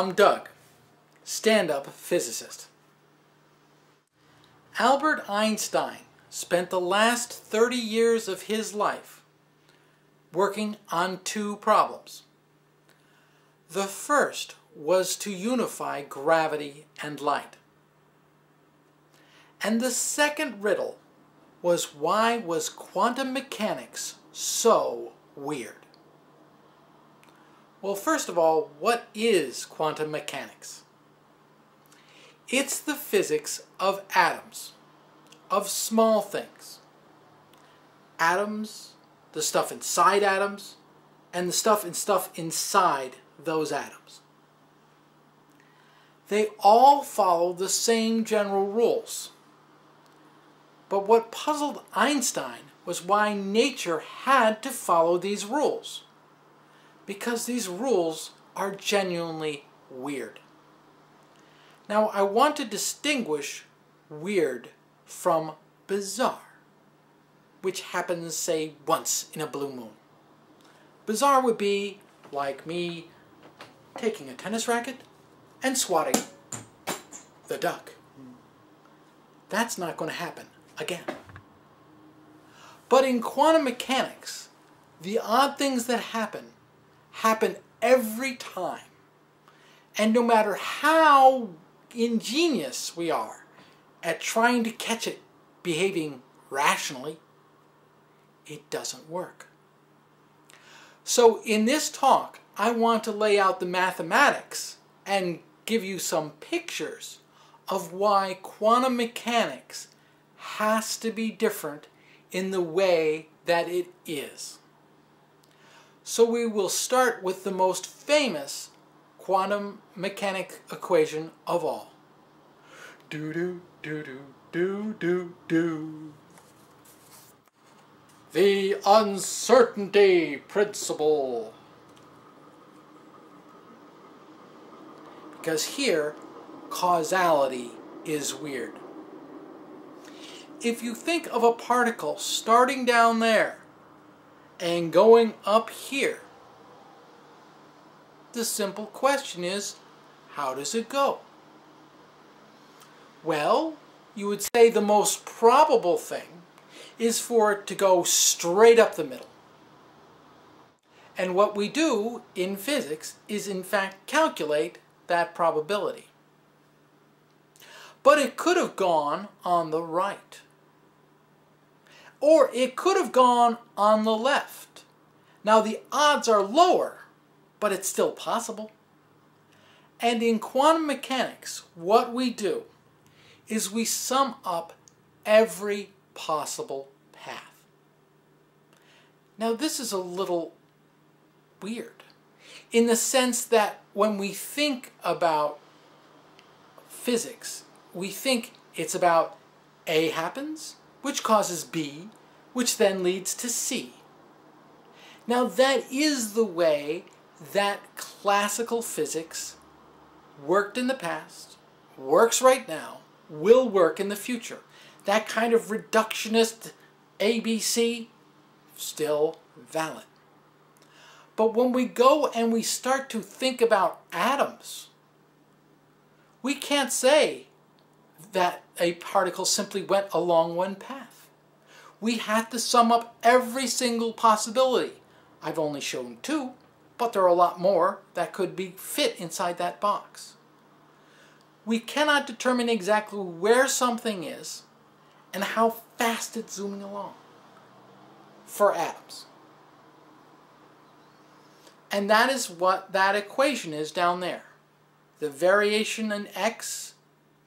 I'm Doug, Stand-Up Physicist. Albert Einstein spent the last 30 years of his life working on two problems. The first was to unify gravity and light. And the second riddle was, why was quantum mechanics so weird? Well, first of all, what is quantum mechanics? It's the physics of atoms, of small things. Atoms, the stuff inside atoms, and the stuff inside those atoms. They all follow the same general rules. But what puzzled Einstein was why nature had to follow these rules. Because these rules are genuinely weird. Now, I want to distinguish weird from bizarre, which happens, say, once in a blue moon. Bizarre would be like me taking a tennis racket and swatting the duck. That's not going to happen again. But in quantum mechanics, the odd things that happen every time. And no matter how ingenious we are at trying to catch it behaving rationally, it doesn't work. So in this talk, I want to lay out the mathematics and give you some pictures of why quantum mechanics has to be different in the way that it is. So we will start with the most famous quantum mechanic equation of all. Do-do-do-do-do-do-do. The uncertainty principle. Because here, causality is weird. If you think of a particle starting down there and going up here, the simple question is, how does it go? Well, you would say the most probable thing is for it to go straight up the middle. And what we do in physics is in fact calculate that probability. But it could have gone on the right. Or it could have gone on the left. Now the odds are lower, but it's still possible. And in quantum mechanics, what we do is we sum up every possible path. Now this is a little weird, in the sense that when we think about physics, we think it's about A happens, which causes B, which then leads to C. Now that is the way that classical physics worked in the past, works right now, will work in the future. That kind of reductionist ABC, still valid. But when we go and we start to think about atoms, we can't say that a particle simply went along one path. We had to sum up every single possibility. I've only shown two, but there are a lot more that could be fit inside that box. We cannot determine exactly where something is and how fast it's zooming along for atoms. And that is what that equation is down there. The variation in x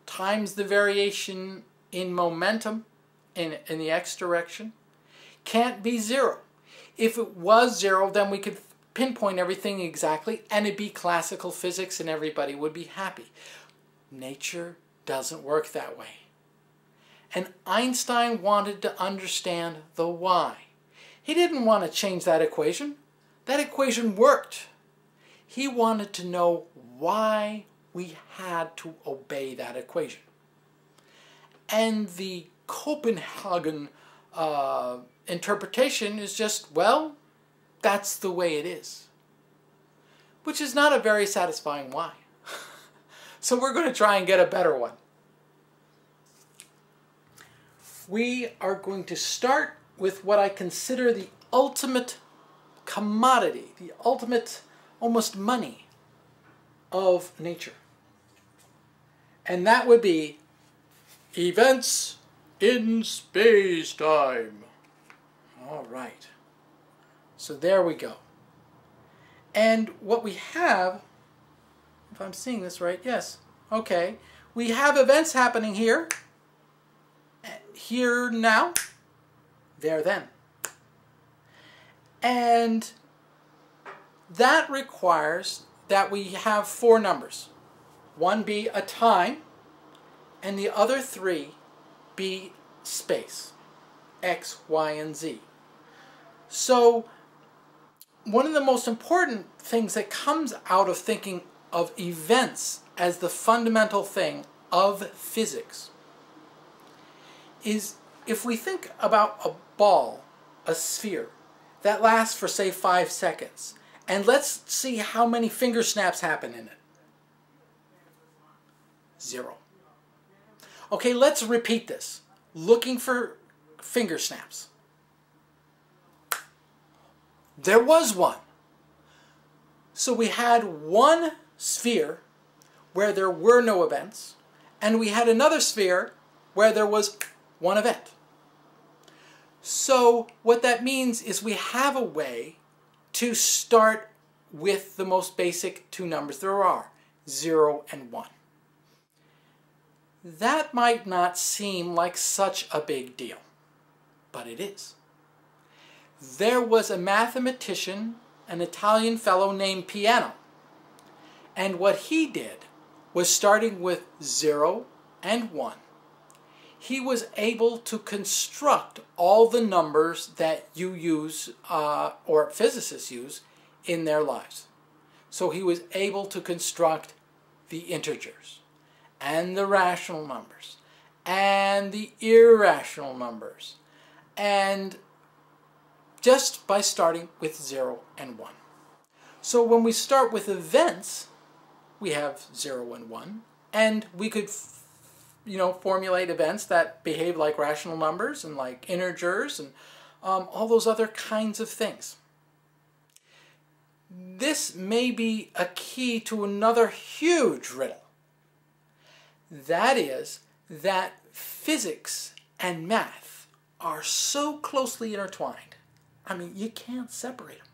times the variation in momentum in the x direction can't be zero. If it was zero, then we could pinpoint everything exactly and it'd be classical physics and everybody would be happy. Nature doesn't work that way. And Einstein wanted to understand the why. He didn't want to change that equation. That equation worked. He wanted to know why we had to obey that equation. And the Copenhagen interpretation is just, well, that's the way it is. Which is not a very satisfying why. So we're going to try and get a better one. We are going to start with what I consider the ultimate commodity, the ultimate almost money of nature. And that would be events in space-time. All right. So there we go. And what we have, if I'm seeing this right, yes, okay. We have events happening here, here now, there then. And that requires that we have 4 numbers. One be a time, and the other 3 be space, X, Y, and Z. So one of the most important things that comes out of thinking of events as the fundamental thing of physics is if we think about a ball, a sphere, that lasts for say 5 seconds, and let's see how many finger snaps happen in it. 0. Okay, let's repeat this. Looking for finger snaps. There was one. So we had one sphere where there were no events, and we had another sphere where there was one event. So what that means is we have a way to start with the most basic 2 numbers there are, 0 and 1. That might not seem like such a big deal, but it is. There was a mathematician, an Italian fellow named Piano, and what he did was, starting with 0 and 1, he was able to construct all the numbers that you use, or physicists use, in their lives. So he was able to construct the integers, and the rational numbers, and the irrational numbers, and just by starting with 0 and 1. So when we start with events, we have 0 and 1, and we could formulate events that behave like rational numbers and like integers and all those other kinds of things. This may be a key to another huge riddle. That is that physics and math are so closely intertwined. I mean, you can't separate them.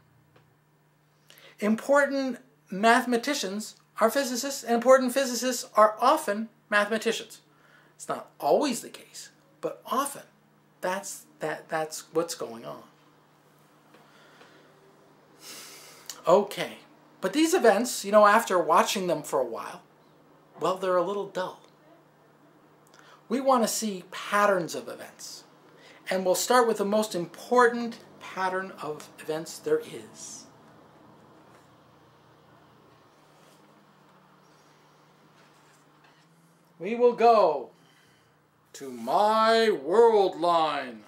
Important mathematicians are physicists, and important physicists are often mathematicians. It's not always the case, but often that's what's going on. Okay, but these events, after watching them for a while, well, they're a little dull. We want to see patterns of events. And we'll start with the most important pattern of events there is. We will go to my Worldline.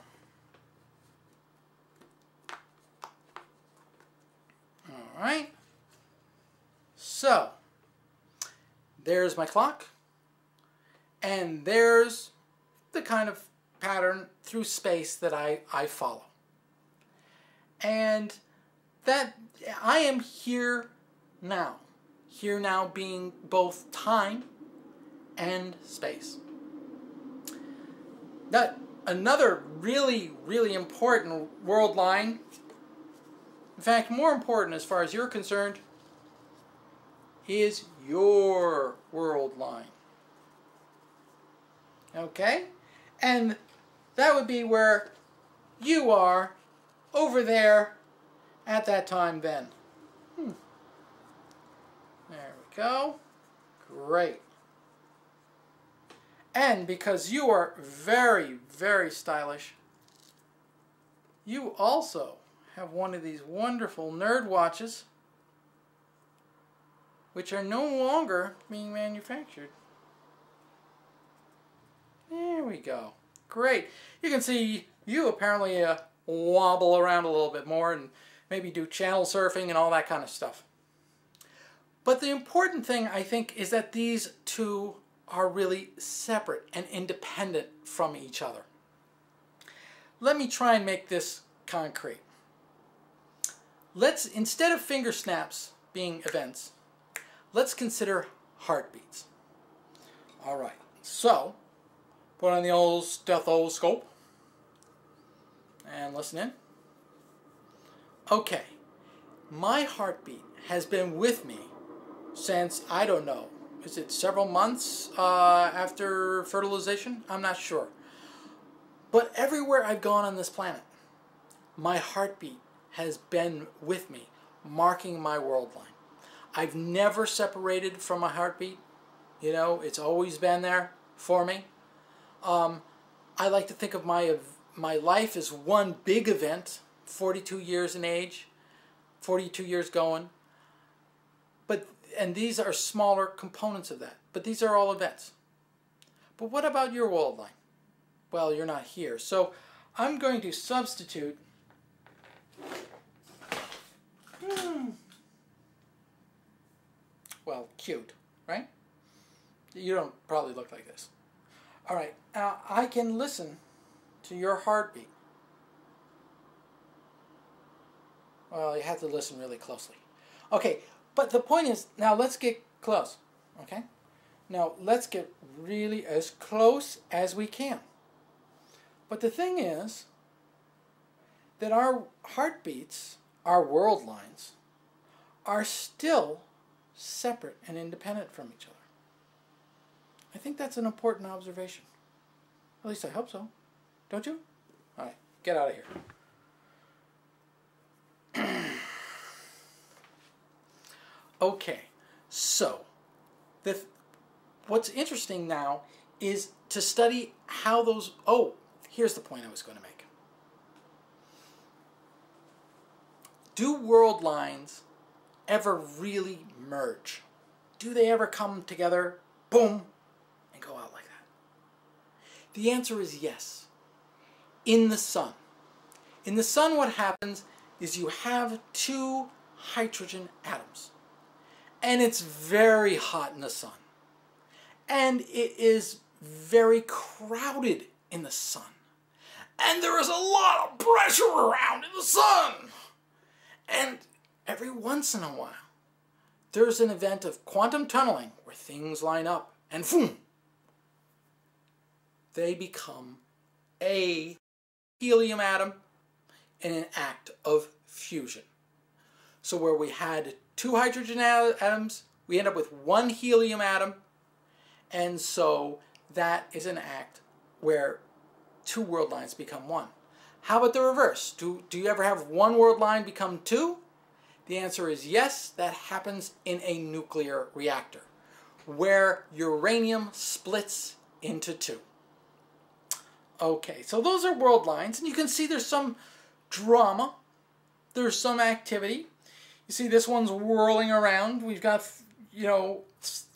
All right. So, there's my clock. And there's the kind of pattern through space that I follow. And that I am here now. Here now being both time and space. That another really, really important world line, in fact, more important as far as you're concerned, is your world line. Okay? And that would be where you are over there at that time then. There we go. Great. And because you are very, very stylish, you also have one of these wonderful nerd watches, which are no longer being manufactured. There we go. Great. You can see you apparently wobble around a little bit more and maybe do channel surfing and all that kind of stuff. But the important thing, I think, is that these two are really separate and independent from each other. Let me try and make this concrete. Let's, instead of finger snaps being events, let's consider heartbeats. All right, so put on the old stethoscope and listen in. Okay, my heartbeat has been with me since, I don't know, is it several months after fertilization? I'm not sure. But everywhere I've gone on this planet, my heartbeat has been with me, marking my world line. I've never separated from my heartbeat. You know, it's always been there for me. I like to think of my life as one big event, 42 years in age, 42 years going. And these are smaller components of that. But these are all events. But what about your world line? Well, you're not here. So I'm going to substitute well, cute, right? You don't probably look like this. All right, now I can listen to your heartbeat. Well, you have to listen really closely. Okay, but the point is, now let's get close, okay? Now let's get really as close as we can. But the thing is that our heartbeats, our world lines, are still separate and independent from each other. I think that's an important observation. At least I hope so. Don't you? All right, get out of here. Okay, so what's interesting now is to study how those... Oh, here's the point I was going to make. Do world lines ever really merge? Do they ever come together, boom, and go out like that? The answer is yes. In the sun. In the sun, what happens is you have two hydrogen atoms. And it's very hot in the sun. And it is very crowded in the sun. And there is a lot of pressure around in the sun. And every once in a while, there's an event of quantum tunneling where things line up and boom, they become a helium atom in an act of fusion. So where we had two hydrogen atoms, we end up with one helium atom, and so that is an act where two world lines become one. How about the reverse? Do you ever have one world line become two? The answer is yes, that happens in a nuclear reactor, where uranium splits into two. Okay, so those are world lines, and you can see there's some drama, there's some activity. You see this one's whirling around. We've got, you know,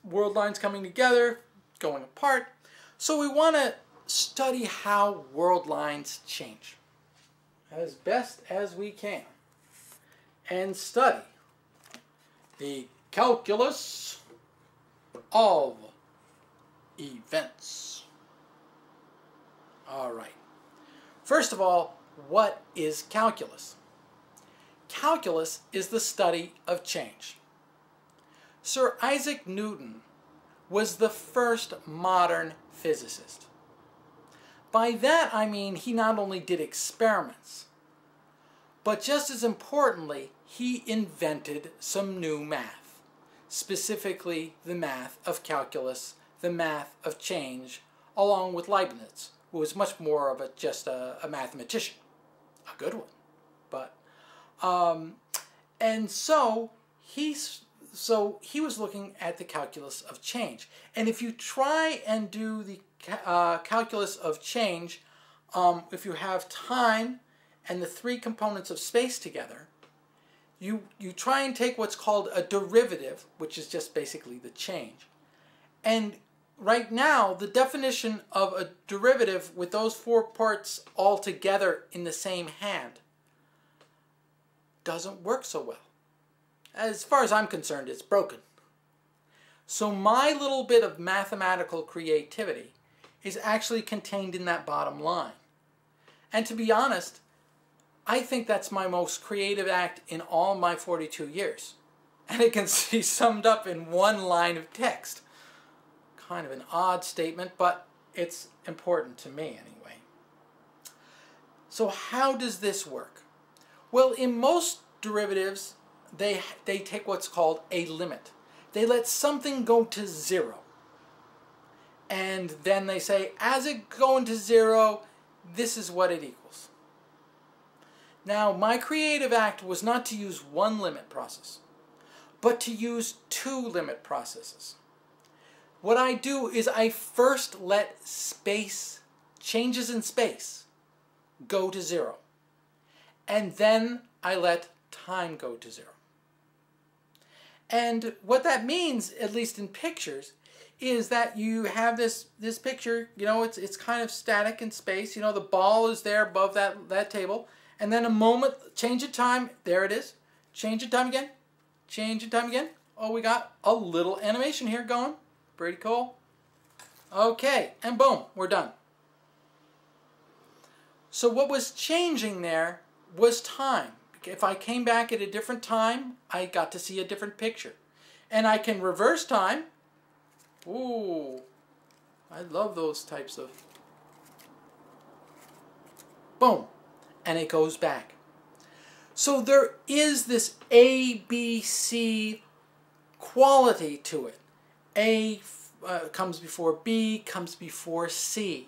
world lines coming together, going apart. So we want to study how world lines change as best as we can and study the calculus of events. All right. First of all, what is calculus? Calculus is the study of change. Sir Isaac Newton was the first modern physicist. By that I mean he not only did experiments, but just as importantly, he invented some new math, specifically the math of calculus, the math of change, along with Leibniz, who was much more of just a mathematician, a good one, but and so he was looking at the calculus of change. And if you try and do the calculus of change, if you have time and the three components of space together, you try and take what's called a derivative, which is just basically the change. And right now, the definition of a derivative with those four parts all together in the same hand doesn't work so well. As far as I'm concerned, it's broken. So my little bit of mathematical creativity is actually contained in that bottom line. And to be honest, I think that's my most creative act in all my 42 years. And it can be summed up in one line of text. Kind of an odd statement, but it's important to me anyway. So how does this work? Well, in most derivatives, they take what's called a limit. They let something go to 0. And then they say, as it going to 0, this is what it equals. Now, my creative act was not to use one limit process, but to use 2 limit processes. What I do is I first let changes in space, go to 0. And then I let time go to 0. And what that means, at least in pictures, is that you have this picture, you know, it's kind of static in space. You know, the ball is there above that table. And then a moment, change of time, there it is. Change of time again. Change of time again. Oh, we got a little animation here going. Pretty cool. Okay, and boom, we're done. So what was changing there was time. If I came back at a different time, I got to see a different picture. And I can reverse time. Ooh, I love those types of... Boom, and it goes back. So there is this ABC quality to it. A comes before B, comes before C.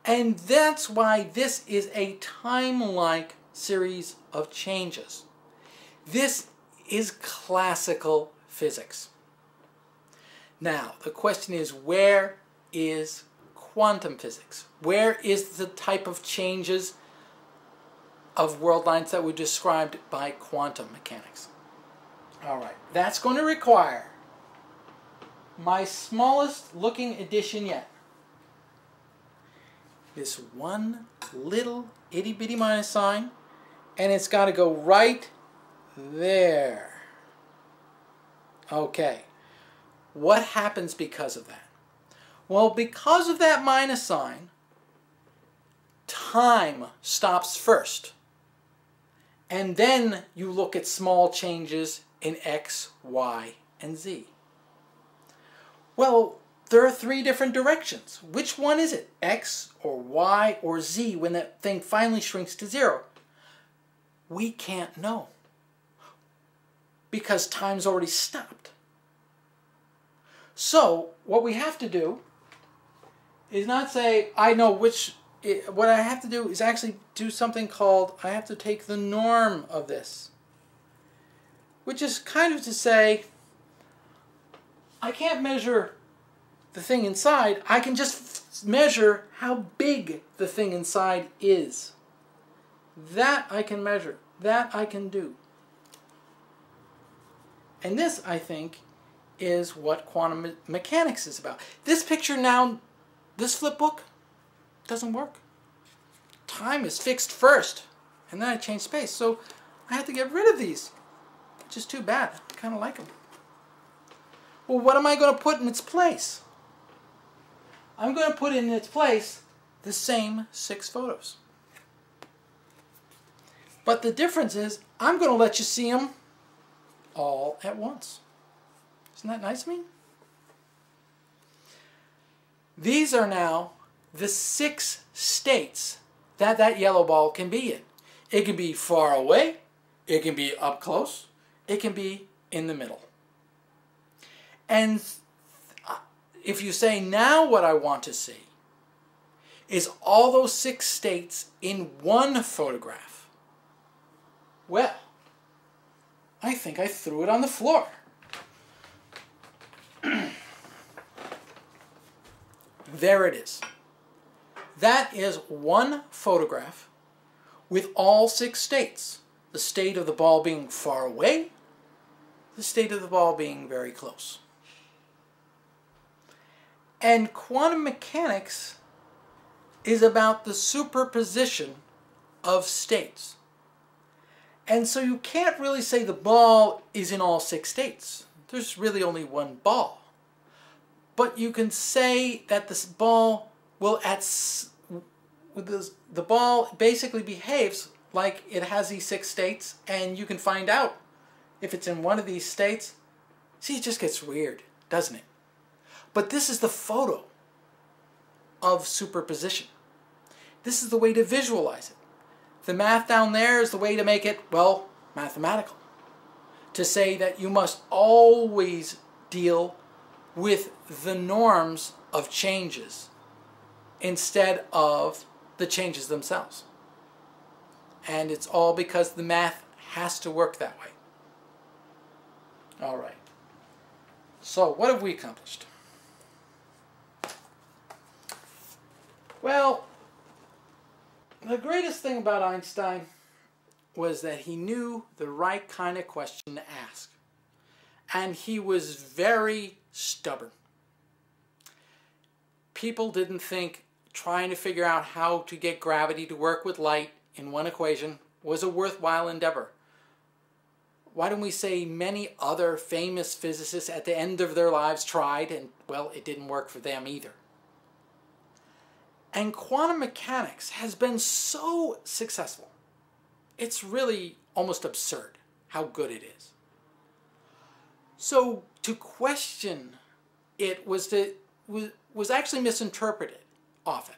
And that's why this is a time-like series of changes. This is classical physics. Now, the question is, where is quantum physics? Where is the type of changes of worldlines that were described by quantum mechanics? All right, that's going to require my smallest looking addition yet. This one little itty bitty minus sign, and it's got to go right there. Okay, what happens because of that? Well, because of that minus sign, time stops first. And then you look at small changes in X, Y, and Z. Well, there are 3 different directions. Which one is it? X or Y or Z when that thing finally shrinks to 0? We can't know because time's already stopped. So what we have to do is not say, I know which... What I have to do is actually do something called, I have to take the norm of this. Which is kind of to say, I can't measure the thing inside, I can just measure how big the thing inside is. That I can measure. That I can do. And this, I think, is what quantum mechanics is about. This picture now, this flip book, doesn't work. Time is fixed first, and then I change space. So I have to get rid of these, which is too bad. I kind of like them. Well, what am I going to put in its place? I'm going to put in its place the same 6 photos. But the difference is, I'm going to let you see them all at once. Isn't that nice of me? These are now the 6 states that that yellow ball can be in. It can be far away, it can be up close, it can be in the middle. And if you say, now what I want to see is all those 6 states in one photograph, well, I think I threw it on the floor. There it is. That is one photograph with all 6 states. The state of the ball being far away, the state of the ball being very close. And quantum mechanics is about the superposition of states. And so you can't really say the ball is in all 6 states. There's really only one ball. But you can say that this ball will the ball basically behaves like it has these 6 states, and you can find out if it's in one of these states. See, it just gets weird, doesn't it? But this is the photo of superposition. This is the way to visualize it. The math down there is the way to make it, well, mathematical. To say that you must always deal with the norms of changes instead of the changes themselves. And it's all because the math has to work that way. All right. So, what have we accomplished? Well, the greatest thing about Einstein was that he knew the right kind of question to ask. And he was very stubborn. People didn't think trying to figure out how to get gravity to work with light in one equation was a worthwhile endeavor. Why don't we say many other famous physicists at the end of their lives tried, and, well, it didn't work for them either. And quantum mechanics has been so successful. It's really almost absurd how good it is. So to question it was actually misinterpreted often.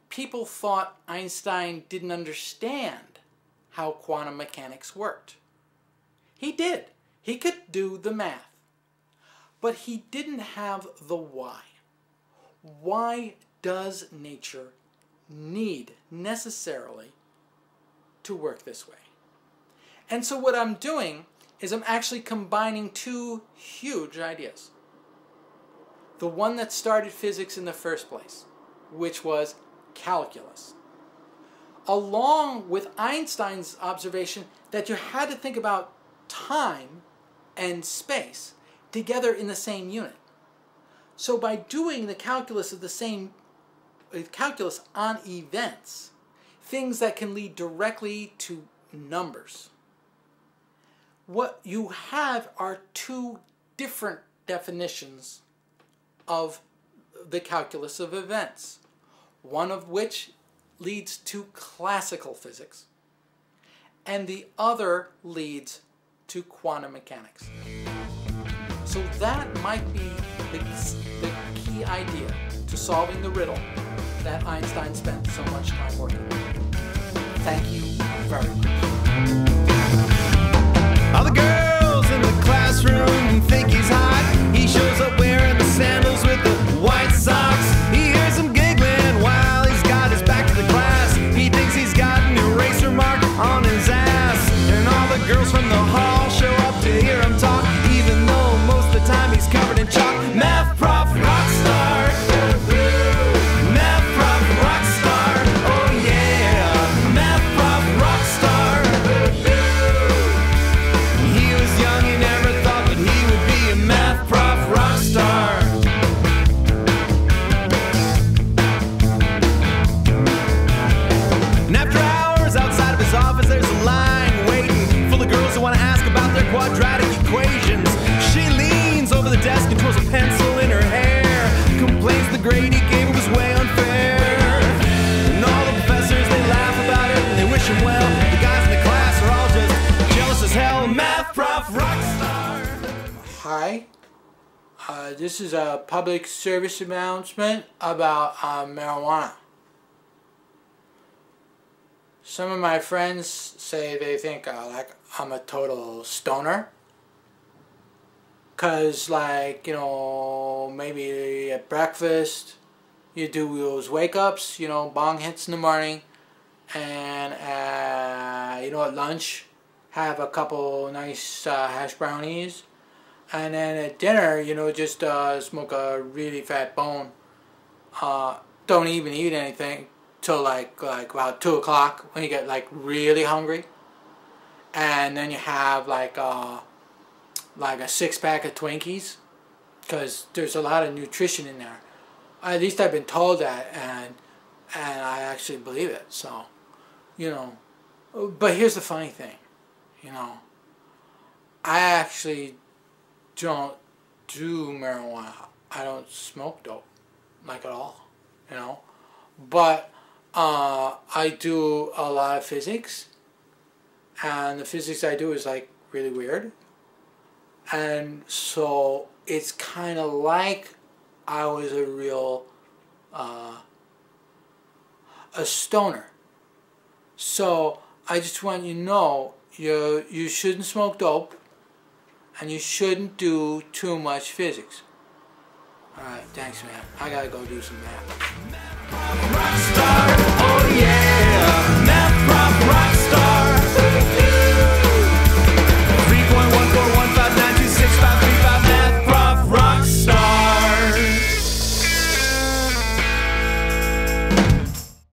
People thought Einstein didn't understand how quantum mechanics worked. He did. He could do the math. But he didn't have the why. Why does nature need necessarily to work this way? And so what I'm doing is I'm actually combining 2 huge ideas. The one that started physics in the first place, which was calculus, along with Einstein's observation that you had to think about time and space together in the same unit. So by doing the calculus on events, things that can lead directly to numbers, what you have are 2 different definitions of the calculus of events, one of which leads to classical physics, and the other leads to quantum mechanics. So that might be the key idea to solving the riddle that Einstein spent so much time working on. Thank you very much. All the girls in the classroom think he's hot. He shows up wearing the sandals with the white socks. He hears them giggling while he's got his back to the class. He thinks he's got an eraser mark on his ass. And all the girls from the hall show up to hear him talk, even though most of the time he's covered in chalk. Math prof, rock star. Math prof, rock star. Oh yeah. Math prof, rock star. He was young, he never thought that he would be a math prof, rock star. And after hours outside of his office, there's a line waiting full of girls who want to ask about their quadratic equations. She leans over the desk and twirls a pencil in her hair, complains the grade he gave her was way unfair. And all the professors, they laugh about it and they wish him well. The guys in the class are all just jealous as hell. Math prof, rock star. Hi. This is a public service announcement about marijuana. Some of my friends say they think I'm a total stoner. Cause maybe at breakfast you do those wake ups, bong hits in the morning, and at lunch have a couple nice hash brownies, and then at dinner just smoke a really fat bone. Don't even eat anything till like about 2 o'clock when you get really hungry, and then you have like a 6-pack of Twinkies, because there's a lot of nutrition in there. At least I've been told that, and I actually believe it. So, but here's the funny thing, I actually don't do marijuana I don't smoke dope, like at all, you know. But I do a lot of physics, and the physics I do is like really weird. And so it's kind of like I was a real a stoner. So I just want you to know you shouldn't smoke dope, and you shouldn't do too much physics. Alright, thanks man. I gotta go do some math. Rockstar, oh yeah.